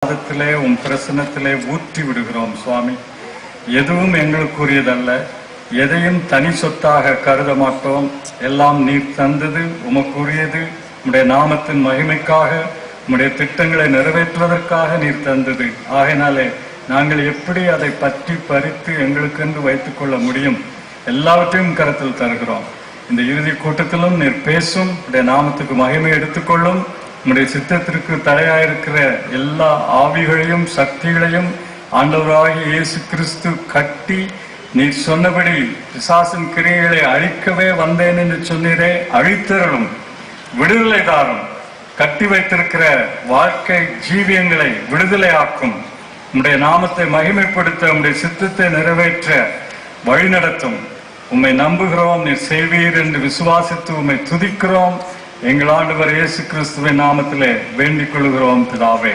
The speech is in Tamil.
பாதத்திலே உம் பிரசன்னத்திலே ஊற்றி விடுகிறோம் சுவாமி. எதுவும் எங்களுக்குரியதல்ல, எதையும் தனி சொத்தாக கருத மாட்டோம். எல்லாம் நீர் தந்தது, உமக்குரியது, உம்முடைய நாமத்தின் மகிமைக்காக, உம்முடைய திட்டங்களை நிறைவேற்றுவதற்காக நீர் தந்தது. ஆகையினாலே நாங்கள் எப்படி அதை பற்றி பறித்து எங்களுக்கென்று வைத்துக் கொள்ள முடியும்? எல்லாவற்றையும் கருத்தில் தருகிறோம். இந்த இறுதி கூட்டத்திலும் நீர் பேசும், உடைய நாமத்துக்கு மகிமை எடுத்துக்கொள்ளும். உம்முடைய சித்தத்திற்கு தலையாயிருக்கிற எல்லா ஆவிகளையும் சக்திகளையும் ஆண்டவராகிய இயேசு கிறிஸ்து கட்டி, நீர் சொன்னபடி பிசாசின் கிரியைகளை அழிக்கவே வந்தேன் என்று சொன்னீரே, அழித்தரலும் விடுதலை தாரும். கட்டி வைத்திருக்கிற வாழ்க்கை ஜீவியங்களை விடுதலை ஆக்கும். உம்முடைய நாமத்தை மகிமைப்படுத்த, உம்முடைய சித்தத்தை நிறைவேற்ற வழிநடத்தும். உம்மை நம்புகிறோம், நீர் செய்வீர் என்று விசுவாசித்து உம்மை துதிக்கிறோம். எங்கள் ஆண்டவர் இயேசு கிறிஸ்துவின் நாமத்திலே வேண்டிக் கொள்கிறோம் பிதாவே.